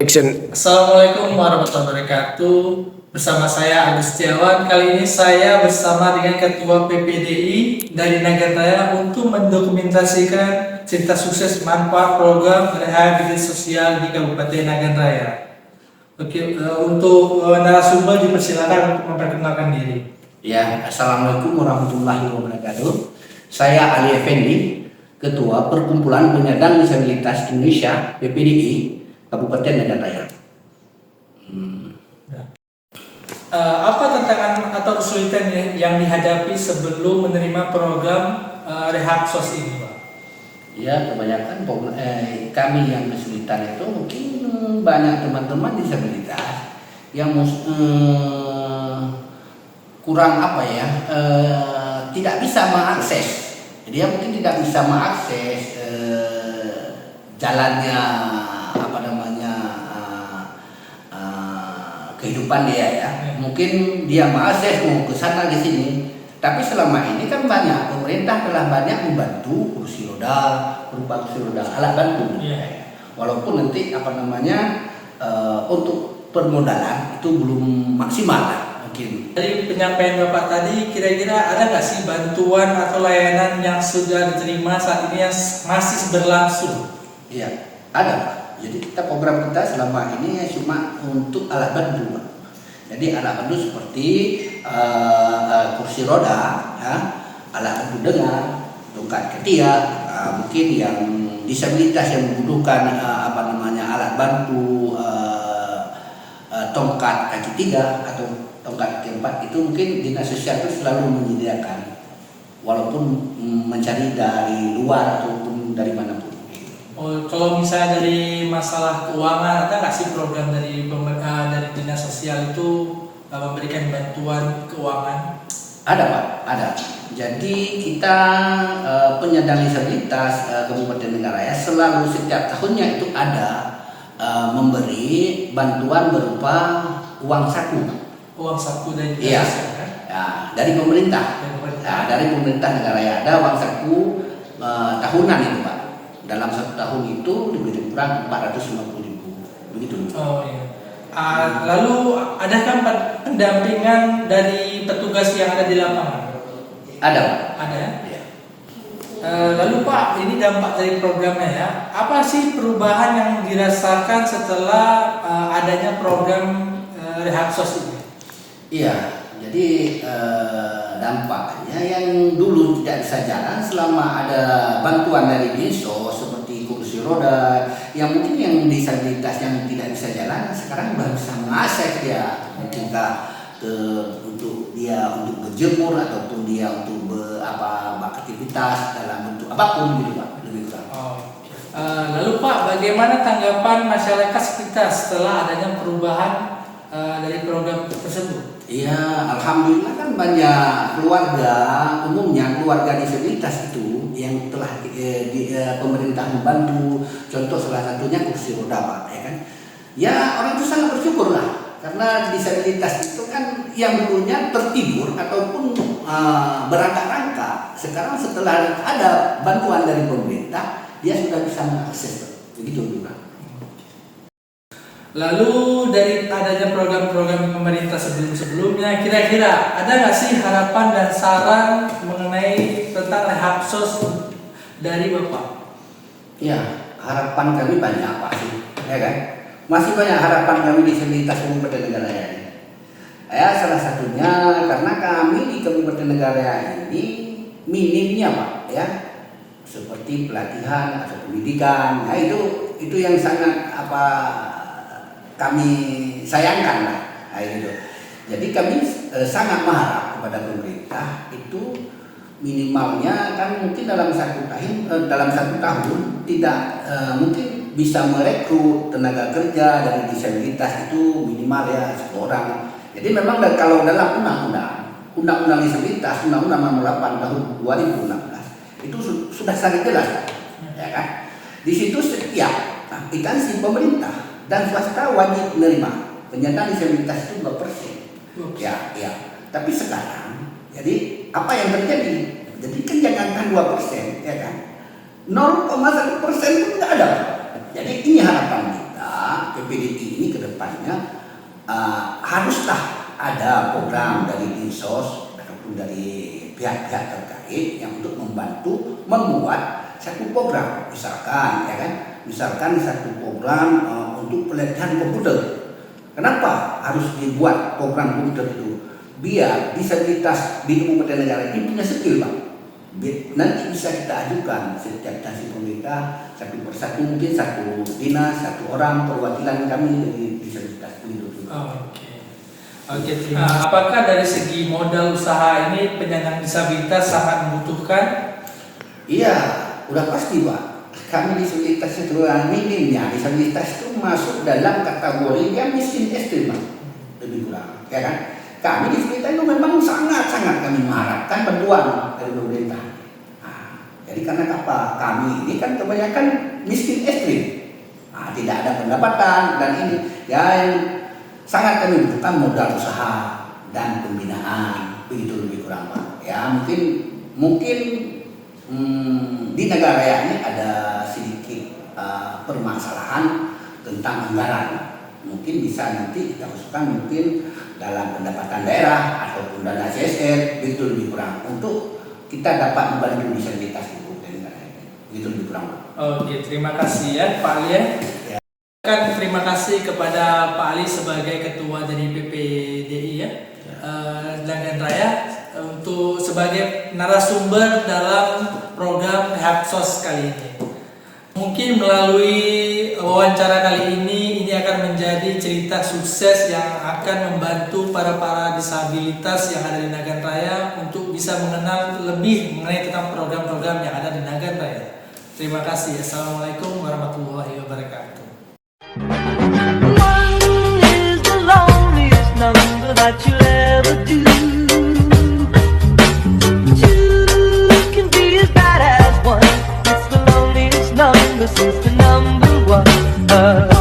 Action. Assalamualaikum warahmatullahi wabarakatuh. Bersama saya Agus Setiawan. Kali ini saya bersama dengan Ketua PPDI dari Nagan Raya untuk mendokumentasikan cerita sukses manfaat program rehabilitasi sosial di Kabupaten Nagan Raya. Oke, untuk narasumber dipersilakan untuk memperkenalkan diri. Ya, Assalamualaikum warahmatullahi wabarakatuh. Saya Ali Effendi, Ketua Perkumpulan Penyandang Disabilitas Indonesia (PPDI) Kabupaten Nagan Raya. Apa tantangan atau kesulitan yang dihadapi sebelum menerima program rehab sos ini, Pak? Ya, kebanyakan kami yang kesulitan itu mungkin banyak teman-teman disabilitas yang kurang tidak bisa mengakses. Dia mungkin tidak bisa mengakses jalannya kehidupan dia ya. Mungkin dia mengakses mau ke sana ke sini. Tapi selama ini kan banyak pemerintah telah banyak membantu kursi roda, berupa kursi roda alat bantu. Walaupun nanti untuk permodalan itu belum maksimal lah mungkin. Dari penyampaian Bapak tadi, kira-kira ada nggak sih bantuan atau layanan yang sudah diterima saat ini yang masih berlangsung? Iya, ada Pak. Jadi program kita selama ini cuma untuk alat bantu. Jadi alat bantu seperti kursi roda, ya, alat bantu dengar, tongkat ketiak, mungkin yang disabilitas yang membutuhkan alat bantu tongkat kaki 3 atau tongkat kaki 4 itu mungkin dinas sosial itu selalu menyediakan, walaupun mencari dari luar ataupun dari manapun. Oh, kalau misalnya dari masalah keuangan, ada nggak sih program dari dinas sosial itu memberikan bantuan keuangan? Ada Pak, ada. Jadi kita penyandang disabilitas Kabupaten Nagan Raya selalu setiap tahunnya itu ada memberi bantuan berupa uang saku. Uang saku dari dinas sosial kan? Ya, dari pemerintah. Dari pemerintah Nagan Raya ada uang saku tahunan itu Pak. Dalam 1 tahun itu lebih kurang 450.000 begitu. Oh iya. Lalu adakah pendampingan dari petugas yang ada di lapangan? Ada Pak. Ada. Ya. Lalu Pak, ini dampak dari programnya ya. Apa sih perubahan yang dirasakan setelah adanya program rehab sos ini? Iya. Jadi dampaknya yang dulu tidak bisa jalan selama ada bantuan dari Dinsos seperti kursi roda, yang mungkin yang disabilitas yang tidak bisa jalan sekarang sudah bisa mengakses dia, mungkin untuk berjemur ataupun dia untuk beraktivitas dalam bentuk apapun gitu Pak, lebih kurang. Lalu Pak, bagaimana tanggapan masyarakat sekitar setelah adanya perubahan dari program tersebut? Iya, alhamdulillah kan banyak keluarga disabilitas itu yang telah pemerintah membantu. Contoh salah satunya kursi roda Pak, ya kan? Ya orang itu sangat bersyukur lah, karena disabilitas itu kan yang dulunya tertidur ataupun berangkat-rangka, sekarang setelah ada bantuan dari pemerintah dia sudah bisa mengakses, begitu juga. Lalu dari adanya program-program pemerintah sebelumnya, kira-kira ada nggak sih harapan dan saran mengenai tentang rehab sos dari Bapak? Ya, harapan kami banyak Pak sih, ya kan? Masih banyak harapan kami di disabilitas Kabupaten Nagan Raya ini. Ya, salah satunya karena kami di Kabupaten Nagan Raya ini minimnya Pak, ya, seperti pelatihan atau pendidikan. Nah itu yang sangat kami sayangkan lah, gitu. Jadi kami sangat berharap kepada pemerintah itu minimalnya kan mungkin dalam satu tahun tidak mungkin bisa merekrut tenaga kerja dari disabilitas itu minimal ya 10 orang. Jadi memang kalau dalam undang-undang disabilitas, Undang-Undang Nomor 8 tahun 2016 itu sudah sangat jelas, ya kan? Di situ setiap instansi pemerintah dan swasta wajib menerima penyandang disabilitas itu 2%. Ya. Tapi sekarang, jadi apa yang terjadi? Jadi kan jangankan 2%, ya kan? 0,1% pun nggak ada. Jadi ini harapan kita PPDI ini kedepannya haruslah ada program dari Dinsos ataupun dari pihak-pihak terkait yang untuk membantu membuat satu program, misalkan ya kan, misalkan satu program untuk pelatihan komputer. Kenapa harus dibuat program komputer itu? Biar disabilitas di Kabupaten Negara ini punya skill, Pak. Nanti bisa kita ajukan setiap instansi pemerintah satu persatu, mungkin satu dinas, satu orang perwakilan kami dari disabilitas itu. Oke, apakah dari segi modal usaha ini penyandang disabilitas sangat membutuhkan? Iya, udah pasti, Pak. Kami disabilitas itu minimnya disabilitas itu masuk dalam kategori yang miskin ekstrim, Pak. Lebih kurang, ya kan? Kami disabilitas itu memang sangat-sangat kami mengharapkan bantuan dari pemerintah. Jadi karena apa? Kami ini kan kebanyakan miskin ekstrim, tidak ada pendapatan dan ini ya yang sangat kami butuhkan modal usaha dan pembinaan, begitu lebih kurang, Pak. Ya mungkin di negara ini ada sedikit permasalahan tentang anggaran. Mungkin bisa nanti kita usulkan mungkin dalam pendapatan daerah ataupun dana CSR, begitu lebih kurang untuk kita dapat membantu disabilitas itu. Begitu lebih kurang. Oke, terima kasih ya Pak Ali. Ya. Terima kasih kepada Pak Ali sebagai ketua dari PPDI ya. Nagan Raya untuk sebagai narasumber dalam program Hapsos kali ini. Mungkin melalui wawancara kali ini akan menjadi cerita sukses yang akan membantu para disabilitas yang ada di Nagan Raya untuk bisa mengenal lebih mengenai tentang program-program yang ada di Nagan Raya. Terima kasih. Assalamualaikum warahmatullahi wabarakatuh. One is the loneliest number that you'll ever do. Two can be as bad as one. It's the loneliest number since the number one.